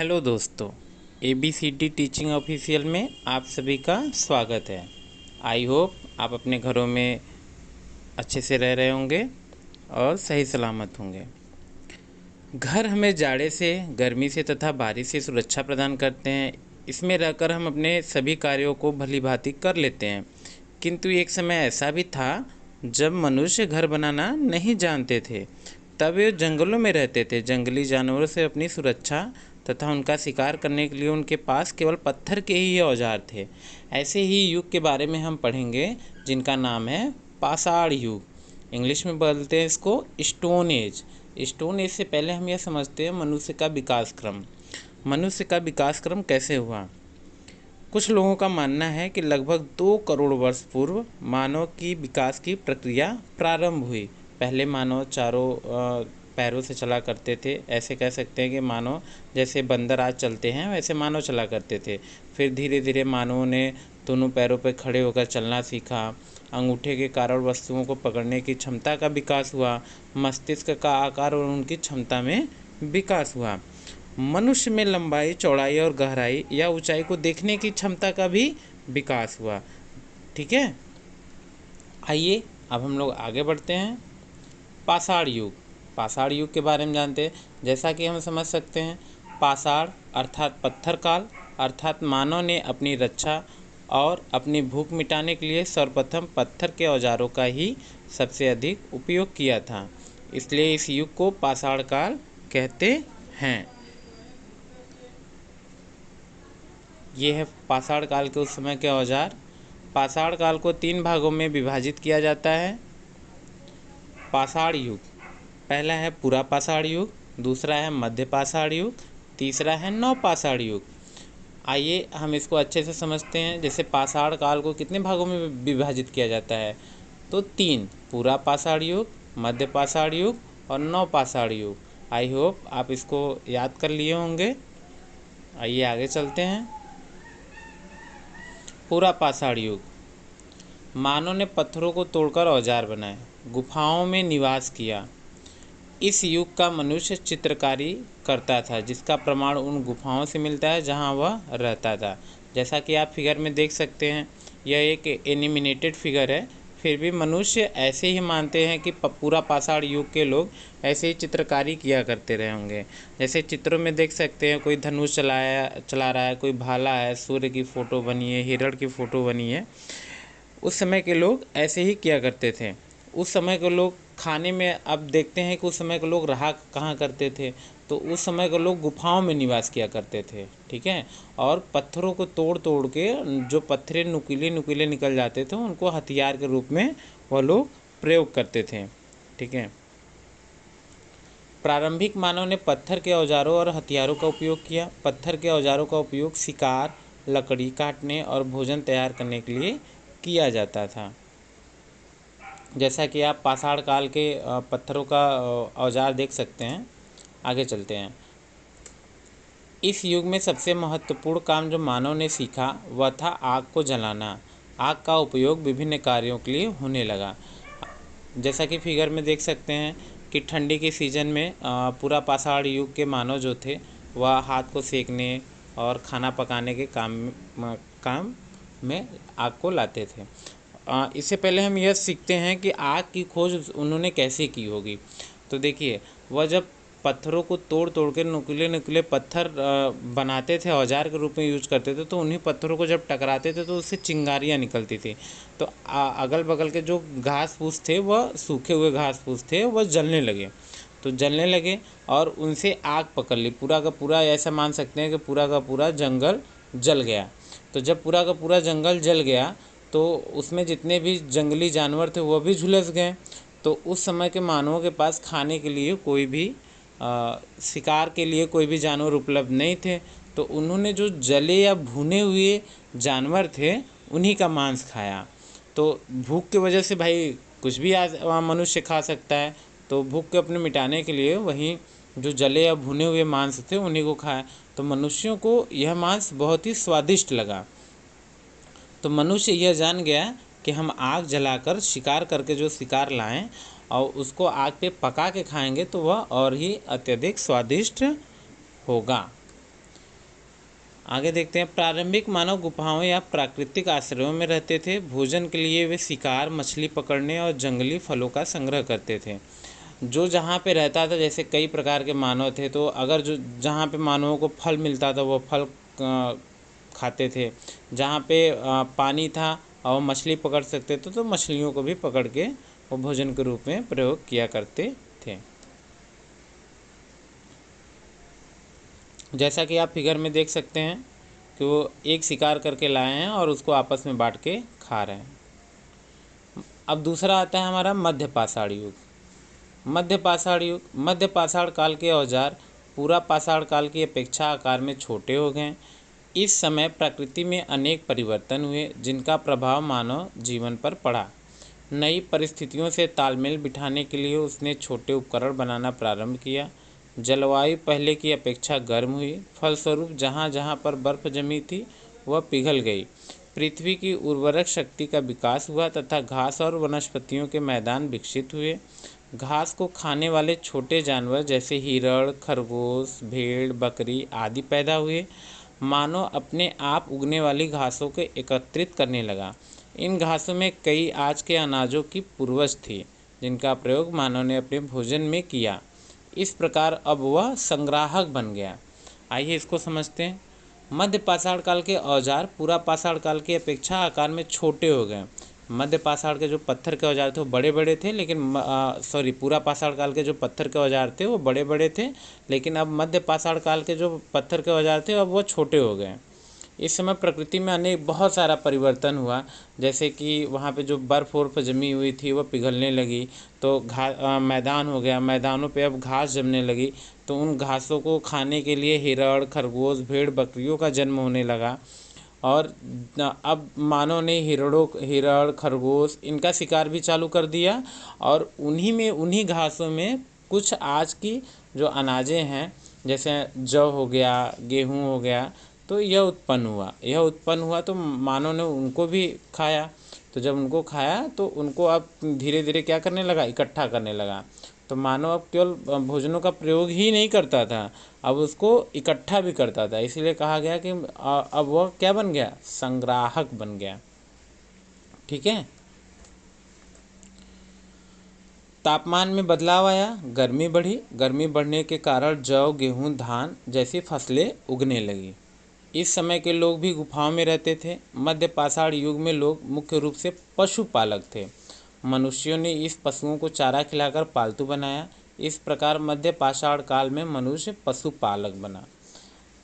Hello दोस्तों, ABCD teaching official में आप सभी का स्वागत है। आई होप आप अपने घरों में अच्छे से रह रहे होंगे और सही सलामत होंगे। घर हमें जाड़े से, गर्मी से तथा बारिश से सुरक्षा प्रदान करते हैं। इसमें रहकर हम अपने सभी कार्यों को भलीभांति कर लेते हैं। किंतु एक समय ऐसा भी था जब मनुष्य घर बनाना नहीं जानते थे। तब वे जंगलों में रहते थे। जंगली जानवरों से अपनी सुरक्षा तथा उनका शिकार करने के लिए उनके पास केवल पत्थर के ही औजार थे। ऐसे ही युग के बारे में हम पढ़ेंगे जिनका नाम है पाषाण युग। इंग्लिश में बोलते हैं इसको स्टोन एज। स्टोन एज से पहले हम यह समझते हैं मनुष्य का विकास क्रम। मनुष्य का विकास क्रम कैसे हुआ? कुछ लोगों का मानना है कि लगभग 2 करोड़ वर्ष पूर्व मानव की विकास की प्रक्रिया प्रारंभ हुई। पहले मानव चारों पैरों से चला करते थे। ऐसे कह सकते हैं कि मानव जैसे बंदर आज चलते हैं वैसे मानव चला करते थे। फिर धीरे धीरे मानवों ने दोनों पैरों पर खड़े होकर चलना सीखा। अंगूठे के कारण वस्तुओं को पकड़ने की क्षमता का विकास हुआ। मस्तिष्क का आकार और उनकी क्षमता में विकास हुआ। मनुष्य में लंबाई, चौड़ाई और गहराई या ऊंचाई को देखने की क्षमता का भी विकास हुआ। ठीक है, आइए अब हम लोग आगे बढ़ते हैं। पाषाण युग। पाषाण युग के बारे में जानते हैं। जैसा कि हम समझ सकते हैं, पाषाण अर्थात पत्थर काल, अर्थात मानव ने अपनी रक्षा और अपनी भूख मिटाने के लिए सर्वप्रथम पत्थर के औजारों का ही सबसे अधिक उपयोग किया था। इसलिए इस युग को पाषाण काल कहते हैं। ये है पाषाण काल के उस समय के औजार। पाषाण काल को 3 भागों में विभाजित किया जाता है। पाषाण युग, पहला है पूरा पाषाण युग, दूसरा है मध्य पाषाण युग, तीसरा है नवपाषाण युग। आइए हम इसको अच्छे से समझते हैं। जैसे पाषाण काल को कितने भागों में विभाजित किया जाता है? तो 3, पूरा पाषाण युग, मध्य पाषाण युग और नवपाषाण युग। आई होप आप इसको याद कर लिए होंगे। आइए आगे चलते हैं। पूरा पाषाण युग, मानव ने पत्थरों को तोड़कर औजार बनाए, गुफाओं में निवास किया। इस युग का मनुष्य चित्रकारी करता था, जिसका प्रमाण उन गुफाओं से मिलता है जहां वह रहता था। जैसा कि आप फिगर में देख सकते हैं, यह एक एनिमेटेड फिगर है। फिर भी मनुष्य ऐसे ही मानते हैं कि पूरा पाषाण युग के लोग ऐसे ही चित्रकारी किया करते रहे होंगे। जैसे चित्रों में देख सकते हैं, कोई धनुष चला रहा है, कोई भाला है, सूर्य की फ़ोटो बनी है, हिरण की फ़ोटो बनी है। उस समय के लोग ऐसे ही किया करते थे। उस समय के लोग खाने में, अब देखते हैं कि उस समय के लोग रहा कहाँ करते थे, तो उस समय के लोग गुफाओं में निवास किया करते थे। ठीक है, और पत्थरों को तोड़ तोड़ के जो पत्थरें नुकीले नुकीले निकल जाते थे उनको हथियार के रूप में वह लोग प्रयोग करते थे। ठीक है, प्रारंभिक मानव ने पत्थर के औजारों और हथियारों का उपयोग किया। पत्थर के औजारों का उपयोग शिकार, लकड़ी काटने और भोजन तैयार करने के लिए किया जाता था। जैसा कि आप पाषाण काल के पत्थरों का औजार देख सकते हैं। आगे चलते हैं। इस युग में सबसे महत्वपूर्ण काम जो मानव ने सीखा वह था आग को जलाना। आग का उपयोग विभिन्न कार्यों के लिए होने लगा। जैसा कि फिगर में देख सकते हैं कि ठंडी के सीज़न में पूरा पाषाण युग के मानव जो थे वह हाथ को सेकने और खाना पकाने के काम में आग को लाते थे। इससे पहले हम यह सीखते हैं कि आग की खोज उन्होंने कैसे की होगी। तो देखिए, वह जब पत्थरों को तोड़ तोड़ के नुकीले नुकीले पत्थर बनाते थे, औजार के रूप में यूज करते थे, तो उन्हीं पत्थरों को जब टकराते थे तो उससे चिंगारियाँ निकलती थी। तो अगल बगल के जो घास फूस थे, वह सूखे हुए घास फूस थे, वह जलने लगे। तो जलने लगे और उनसे आग पकड़ ली। पूरा का पूरा ऐसा मान सकते हैं कि पूरा का पूरा जंगल जल गया। तो जब पूरा का पूरा जंगल जल गया तो उसमें जितने भी जंगली जानवर थे वह भी झुलस गए। तो उस समय के मानवों के पास खाने के लिए कोई भी शिकार के लिए कोई भी जानवर उपलब्ध नहीं थे। तो उन्होंने जो जले या भुने हुए जानवर थे उन्हीं का मांस खाया। तो भूख की वजह से भाई कुछ भी आज मनुष्य खा सकता है। तो भूख को अपने मिटाने के लिए वहीं जो जले या भुने हुए मांस थे उन्हीं को खाया। तो मनुष्यों को यह मांस बहुत ही स्वादिष्ट लगा। तो मनुष्य यह जान गया कि हम आग जलाकर शिकार करके जो शिकार लाएं और उसको आग पे पका के खाएंगे तो वह और ही अत्यधिक स्वादिष्ट होगा। आगे देखते हैं। प्रारंभिक मानव गुफाओं या प्राकृतिक आश्रयों में रहते थे। भोजन के लिए वे शिकार, मछली पकड़ने और जंगली फलों का संग्रह करते थे। जो जहाँ पे रहता था, जैसे कई प्रकार के मानव थे, तो अगर जो जहाँ पे मानवों को फल मिलता था वो फल खाते थे। जहाँ पे पानी था और मछली पकड़ सकते थे तो मछलियों को भी पकड़ के वो भोजन के रूप में प्रयोग किया करते थे। जैसा कि आप फिगर में देख सकते हैं कि वो एक शिकार करके लाए हैं और उसको आपस में बांट के खा रहे हैं। अब दूसरा आता है हमारा मध्य पाषाण युग। मध्य पाषाण युग, मध्य पाषाण काल के औजार पूरा पाषाण काल की अपेक्षा आकार में छोटे हो गए। इस समय प्रकृति में अनेक परिवर्तन हुए जिनका प्रभाव मानव जीवन पर पड़ा। नई परिस्थितियों से तालमेल बिठाने के लिए उसने छोटे उपकरण बनाना प्रारंभ किया। जलवायु पहले की अपेक्षा गर्म हुई, फलस्वरूप जहाँ जहाँ पर बर्फ जमी थी वह पिघल गई। पृथ्वी की उर्वरक शक्ति का विकास हुआ तथा घास और वनस्पतियों के मैदान विकसित हुए। घास को खाने वाले छोटे जानवर जैसे हिरण, खरगोश, भेड़, बकरी आदि पैदा हुए। मानव अपने आप उगने वाली घासों को एकत्रित करने लगा। इन घासों में कई आज के अनाजों की पूर्वज थी जिनका प्रयोग मानव ने अपने भोजन में किया। इस प्रकार अब वह संग्राहक बन गया। आइए इसको समझते हैं। मध्य पाषाण काल के औजार पूरा पाषाण काल की अपेक्षा आकार में छोटे हो गए। मध्य पाषाण के जो पत्थर के औजार थे वो बड़े बड़े थे, लेकिन पूरा पाषाण काल के जो पत्थर के औजार थे वो बड़े बड़े थे, लेकिन अब मध्य पाषाण काल के जो पत्थर के औजार थे अब वो छोटे हो गए। इस समय प्रकृति में अनेक बहुत सारा परिवर्तन हुआ। जैसे कि वहाँ पे जो बर्फ़ वर्फ जमी हुई थी वह पिघलने लगी, तो मैदान हो गया, मैदानों पे अब घास जमने लगी, तो उन घासों को खाने के लिए हिरण, खरगोश, भेड़, बकरियों का जन्म होने लगा। और अब मानव ने हिरण, खरगोश इनका शिकार भी चालू कर दिया और उन्हीं घासों में कुछ आज की जो अनाजें हैं जैसे जौ हो गया, गेहूँ हो गया, तो यह उत्पन्न हुआ तो मानव ने उनको भी खाया। तो जब उनको खाया तो उनको अब धीरे धीरे क्या करने लगा, इकट्ठा करने लगा। तो मानव अब केवल भोजनों का प्रयोग ही नहीं करता था, अब उसको इकट्ठा भी करता था। इसीलिए कहा गया कि अब वह क्या बन गया, संग्राहक बन गया। ठीक है। तापमान में बदलाव आया, गर्मी बढ़ी। गर्मी बढ़ने के कारण जौ, गेहूँ, धान जैसी फसलें उगने लगी। इस समय के लोग भी गुफाओं में रहते थे। मध्य पाषाण युग में लोग मुख्य रूप से पशुपालक थे। मनुष्यों ने इस पशुओं को चारा खिलाकर पालतू बनाया। इस प्रकार मध्य पाषाण काल में मनुष्य पशुपालक बना।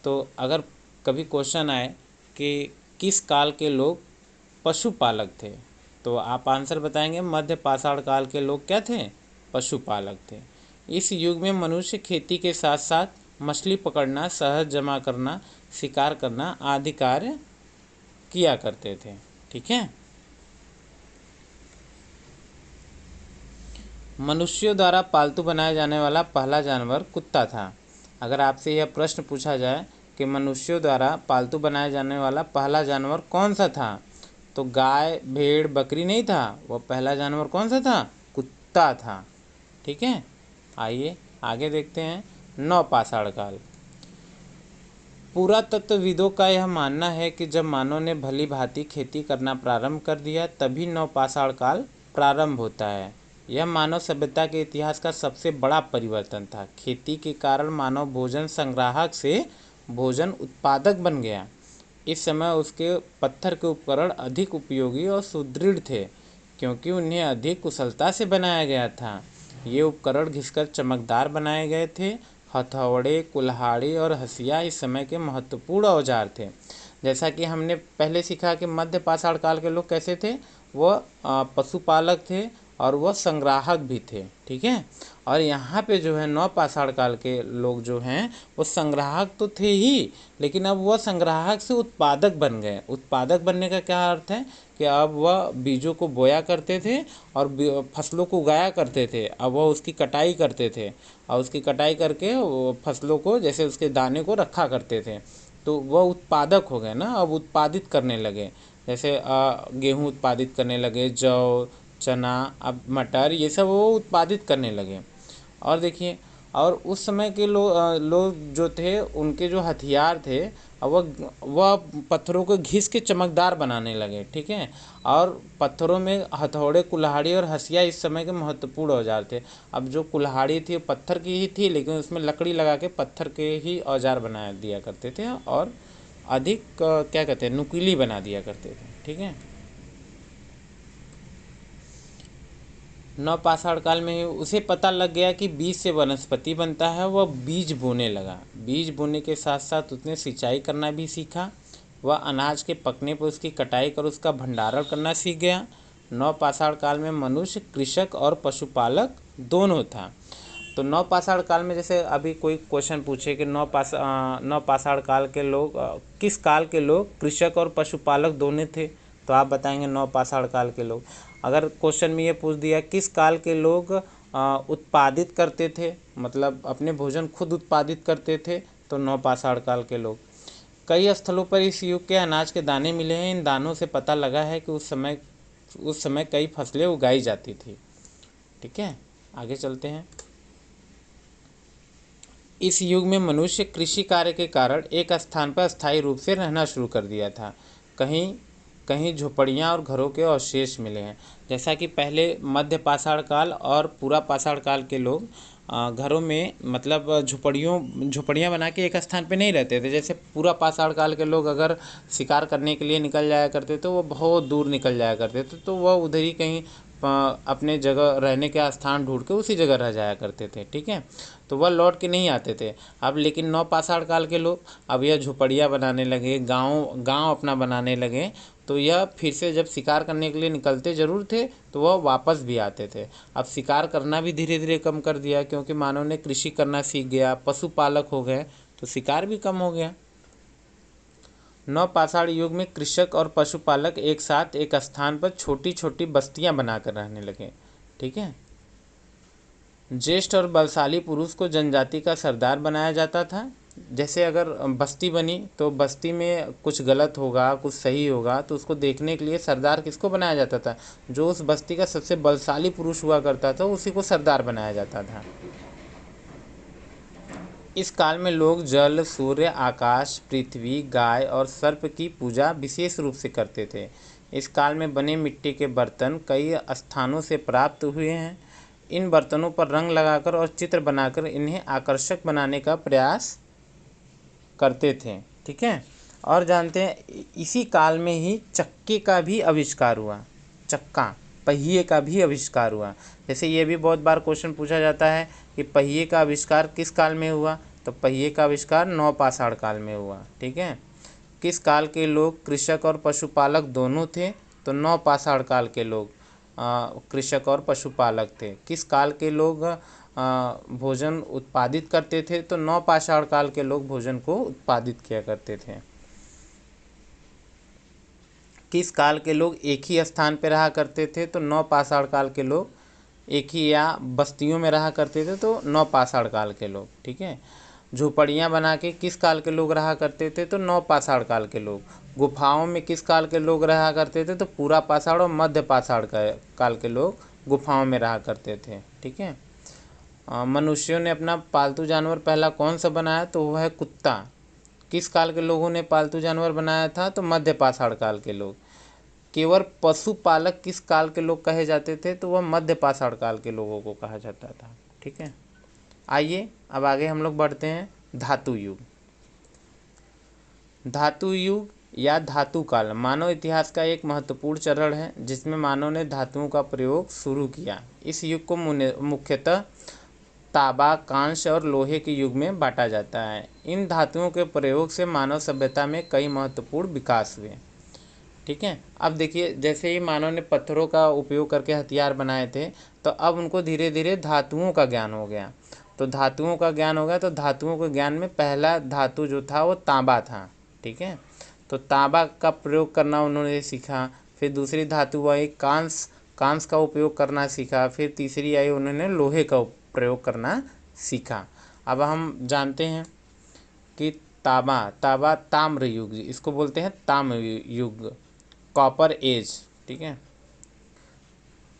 तो अगर कभी क्वेश्चन आए कि किस काल के लोग पशुपालक थे, तो आप आंसर बताएंगे मध्य पाषाण काल के लोग क्या थे, पशुपालक थे। इस युग में मनुष्य खेती के साथ साथ मछली पकड़ना, शहद जमा करना, शिकार करना आदि कार्य किया करते थे। ठीक है। मनुष्यों द्वारा पालतू बनाया जाने वाला पहला जानवर कुत्ता था। अगर आपसे यह प्रश्न पूछा जाए कि मनुष्यों द्वारा पालतू बनाया जाने वाला पहला जानवर कौन सा था, तो गाय, भेड़, बकरी नहीं था। वह पहला जानवर कौन सा था, कुत्ता था। ठीक है। आइए आगे देखते हैं। नवपाषाण काल। पुरातत्वविदों का यह मानना है कि जब मानव ने भली भांति खेती करना प्रारंभ कर दिया तभी नवपाषाण काल प्रारंभ होता है। यह मानव सभ्यता के इतिहास का सबसे बड़ा परिवर्तन था। खेती के कारण मानव भोजन संग्राहक से भोजन उत्पादक बन गया। इस समय उसके पत्थर के उपकरण अधिक उपयोगी और सुदृढ़ थे क्योंकि उन्हें अधिक कुशलता से बनाया गया था। ये उपकरण घिसकर चमकदार बनाए गए थे। हथौड़े, कुल्हाड़ी और हंसिया इस समय के महत्वपूर्ण औजार थे। जैसा कि हमने पहले सीखा कि मध्य पाषाण काल के लोग कैसे थे, वह पशुपालक थे और वह संग्राहक भी थे। ठीक है। और यहाँ पे जो है नवपाषाण काल के लोग जो हैं वो संग्राहक तो थे ही, लेकिन अब वह संग्राहक से उत्पादक बन गए। उत्पादक बनने का क्या अर्थ है कि अब वह बीजों को बोया करते थे और फसलों को उगाया करते थे। अब वह उसकी कटाई करते थे और उसकी कटाई करके वो फसलों को, जैसे उसके दाने को रखा करते थे, तो वह उत्पादक हो गए ना। अब उत्पादित करने लगे, जैसे गेहूँ उत्पादित करने लगे, जौ, चना, अब मटर, ये सब वो उत्पादित करने लगे। और देखिए और उस समय के लोग जो थे उनके जो हथियार थे वह पत्थरों को घिस के चमकदार बनाने लगे, ठीक है। और पत्थरों में हथौड़े, कुल्हाड़ी और हंसिया इस समय के महत्वपूर्ण औजार थे। अब जो कुल्हाड़ी थी वो पत्थर की ही थी, लेकिन उसमें लकड़ी लगा के पत्थर के ही औजार बना दिया करते थे और अधिक क्या कहते हैं, नुकीली बना दिया करते थे, ठीक है। नवपाषाण काल में ही उसे पता लग गया कि बीज से वनस्पति बनता है। वह बीज बोने लगा। बीज बोने के साथ साथ उसने सिंचाई करना भी सीखा। वह अनाज के पकने पर उसकी कटाई कर उसका भंडारण करना सीख गया। नवपाषाण काल में मनुष्य कृषक और पशुपालक दोनों था। तो नवपाषाण काल में जैसे अभी कोई क्वेश्चन पूछे कि नवपाषाण काल के लोग किस काल के लोग कृषक और पशुपालक दोनों थे, तो आप बताएंगे नवपाषाण काल के लोग। अगर क्वेश्चन में ये पूछ दिया किस काल के लोग उत्पादित करते थे, मतलब अपने भोजन खुद उत्पादित करते थे, तो नवपाषाण काल के लोग। कई स्थलों पर इस युग के अनाज के दाने मिले हैं। इन दानों से पता लगा है कि उस समय कई फसलें उगाई जाती थी, ठीक है। आगे चलते हैं। इस युग में मनुष्य कृषि कार्य के कारण एक स्थान पर स्थायी रूप से रहना शुरू कर दिया था। कहीं कहीं झोपड़ियाँ और घरों के अवशेष मिले हैं। जैसा कि पहले मध्य पाषाण काल और पूरा पाषाण काल के लोग घरों में मतलब झोपड़ियाँ बना के एक स्थान पे नहीं रहते थे। जैसे पूरा पाषाण काल के लोग अगर शिकार करने के लिए निकल जाया करते तो वो बहुत दूर निकल जाया करते थे, तो वह उधर ही कहीं अपने जगह रहने का स्थान ढूंढ के उसी जगह रह जाया करते थे, ठीक है। तो वह लौट के नहीं आते थे। अब लेकिन नवपाषाण काल के लोग अब यह झोपड़ियाँ बनाने लगे, गांव अपना बनाने लगे, तो यह फिर से जब शिकार करने के लिए निकलते ज़रूर थे तो वह वापस भी आते थे। अब शिकार करना भी धीरे धीरे कम कर दिया, क्योंकि मानव ने कृषि करना सीख गया, पशुपालक हो गए, तो शिकार भी कम हो गया। नवपाषाण युग में कृषक और पशुपालक एक साथ एक स्थान पर छोटी छोटी बस्तियां बनाकर रहने लगे, ठीक है। ज्येष्ठ और बलशाली पुरुष को जनजाति का सरदार बनाया जाता था। जैसे अगर बस्ती बनी तो बस्ती में कुछ गलत होगा, कुछ सही होगा, तो उसको देखने के लिए सरदार किसको बनाया जाता था, जो उस बस्ती का सबसे बलशाली पुरुष हुआ करता था उसी को सरदार बनाया जाता था। इस काल में लोग जल, सूर्य, आकाश, पृथ्वी, गाय और सर्प की पूजा विशेष रूप से करते थे। इस काल में बने मिट्टी के बर्तन कई स्थानों से प्राप्त हुए हैं। इन बर्तनों पर रंग लगाकर और चित्र बनाकर इन्हें आकर्षक बनाने का प्रयास करते थे, ठीक है। और जानते हैं इसी काल में ही चक्के का भी आविष्कार हुआ। चक्का, पहिए का भी आविष्कार हुआ। जैसे ये भी बहुत बार क्वेश्चन पूछा जाता है कि पहिए का आविष्कार किस काल में हुआ, तो पहिए का आविष्कार नवपाषाण काल में हुआ, ठीक है। किस काल के लोग कृषक और पशुपालक दोनों थे, तो नवपाषाण काल के लोग कृषक और पशुपालक थे। किस काल के लोग भोजन उत्पादित करते थे, तो नवपाषाण काल के लोग भोजन को उत्पादित किया करते थे। किस काल के लोग एक ही स्थान पर रहा करते थे, तो नवपाषाण काल के लोग एक ही या बस्तियों में रहा करते थे, तो नवपाषाण काल के लोग, ठीक है। झोपड़ियाँ बना के किस काल के लोग रहा करते थे, तो नवपाषाण काल के लोग। गुफाओं में किस काल के लोग रहा करते थे, तो पूरा पाषाण और मध्य पाषाण काल के लोग गुफाओं में रहा करते थे, ठीक है। मनुष्यों ने अपना पालतू जानवर पहला कौन सा बनाया, तो वह है कुत्ता। किस काल के लोगों ने पालतू जानवर बनाया था, तो मध्य पाषाण काल के लोग। केवल पशुपालक किस काल के लोग कहे जाते थे, तो वह मध्य पाषाण काल के लोगों को कहा जाता था, ठीक है। आइए अब आगे हम लोग बढ़ते हैं। धातु युग। धातु युग या धातु काल मानव इतिहास का एक महत्वपूर्ण चरण है, जिसमें मानव ने धातुओं का प्रयोग शुरू किया। इस युग को मुख्यतः तांबा, कांस्य और लोहे के युग में बांटा जाता है। इन धातुओं के प्रयोग से मानव सभ्यता में कई महत्वपूर्ण विकास हुए, ठीक है। अब देखिए जैसे ही मानव ने पत्थरों का उपयोग करके हथियार बनाए थे, तो अब उनको धीरे धीरे धातुओं का ज्ञान हो गया। तो धातुओं का ज्ञान हो गया, तो धातुओं के ज्ञान में पहला धातु जो था वो तांबा था, ठीक है। तो तांबा का प्रयोग करना उन्होंने सीखा। फिर दूसरी धातु आई कांस, कांस का उपयोग करना सीखा। फिर तीसरी आई उन्होंने लोहे का प्रयोग करना सीखा। अब हम जानते हैं कि तांबा तांबा ताम्र युग, इसको बोलते हैं ताम्र युग, कॉपर एज, ठीक है।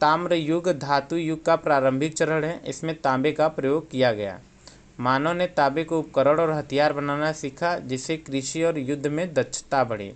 ताम्र युग धातु युग का प्रारंभिक चरण है। इसमें तांबे का प्रयोग किया गया। मानव ने तांबे के उपकरण और हथियार बनाना सीखा, जिससे कृषि और युद्ध में दक्षता बढ़ी।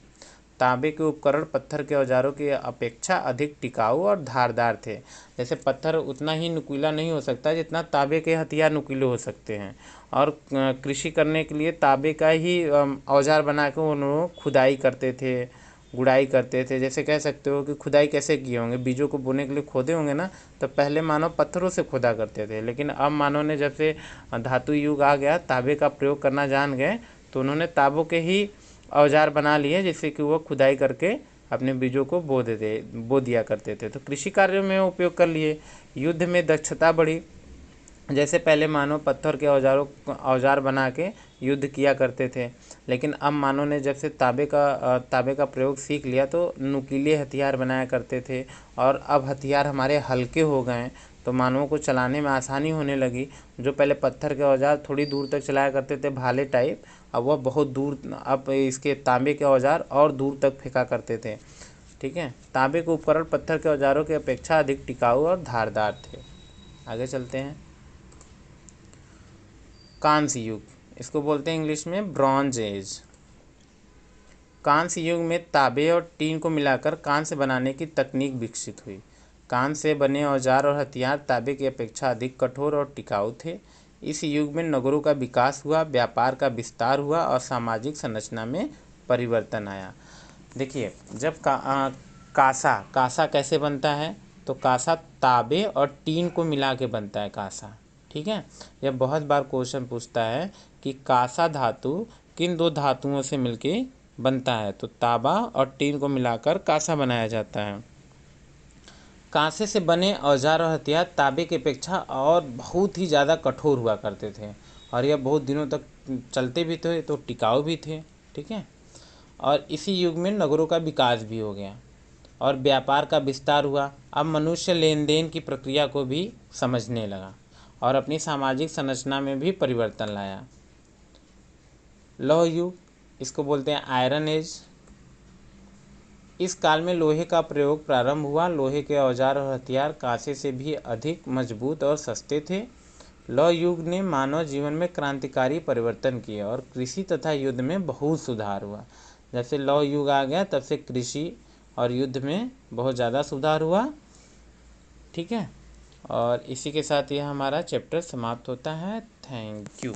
तांबे के उपकरण पत्थर के औजारों की अपेक्षा अधिक टिकाऊ और धारदार थे। जैसे पत्थर उतना ही नुकीला नहीं हो सकता जितना तांबे के हथियार नुकीले हो सकते हैं। और कृषि करने के लिए तांबे का ही औजार बना के उन्होंने खुदाई करते थे, गुड़ाई करते थे। जैसे कह सकते हो कि खुदाई कैसे किए होंगे, बीजों को बोने के लिए खोदे होंगे ना, तो पहले मानव पत्थरों से खोदा करते थे। लेकिन अब मानव ने जब से धातु युग आ गया, तांबे का प्रयोग करना जान गए, तो उन्होंने तांबों के ही औजार बना लिए, जिससे कि वो खुदाई करके अपने बीजों को बो दिया करते थे। तो कृषि कार्यों में उपयोग कर लिए। युद्ध में दक्षता बढ़ी। जैसे पहले मानव पत्थर के औजार बना के युद्ध किया करते थे, लेकिन अब मानव ने जब से तांबे का प्रयोग सीख लिया, तो नुकीले हथियार बनाया करते थे। और अब हथियार हमारे हल्के हो गए, तो मानवों को चलाने में आसानी होने लगी। जो पहले पत्थर के औजार थोड़ी दूर तक चलाया करते थे, भाले टाइप, अब वह बहुत दूर, अब इसके तांबे के औजार और दूर तक फेंका करते थे। ठीक है, तांबे के उपकरण पत्थर के औजारों की अपेक्षा अधिक टिकाऊ और धारदार थे। आगे चलते हैं। कांस्य युग, इसको बोलते हैं इंग्लिश में ब्रॉन्ज एज। कांस्य युग में तांबे और टीन को मिलाकर कांस्य बनाने की तकनीक विकसित हुई। कांस्य से बने औजार और हथियार तांबे की अपेक्षा अधिक कठोर और टिकाऊ थे। इस युग में नगरों का विकास हुआ, व्यापार का विस्तार हुआ और सामाजिक संरचना में परिवर्तन आया। देखिए, जब कांसा कांसा कैसे बनता है, तो कांसा तांबे और टीन को मिला के बनता है कांसा। ठीक है, यह बहुत बार क्वेश्चन पूछता है कि कांसा धातु किन दो धातुओं से मिलके बनता है, तो तांबा और टीन को मिलाकर कांसा बनाया जाता है। कांसे से बने औजार और हथियार तांबे की अपेक्षा और बहुत ही ज़्यादा कठोर हुआ करते थे, और यह बहुत दिनों तक चलते भी थे, तो टिकाऊ भी थे। ठीक है, और इसी युग में नगरों का विकास भी हो गया और व्यापार का विस्तार हुआ। अब मनुष्य लेन देन की प्रक्रिया को भी समझने लगा और अपनी सामाजिक संरचना में भी परिवर्तन लाया। लौह युग, इसको बोलते हैं आयरन एज। इस काल में लोहे का प्रयोग प्रारंभ हुआ। लोहे के औजार और हथियार कांसे से भी अधिक मजबूत और सस्ते थे। लौह युग ने मानव जीवन में क्रांतिकारी परिवर्तन किए और कृषि तथा युद्ध में बहुत सुधार हुआ। जब से लौह युग आ गया, तब से कृषि और युद्ध में बहुत ज़्यादा सुधार हुआ। ठीक है, और इसी के साथ यह हमारा चैप्टर समाप्त होता है। Thank you.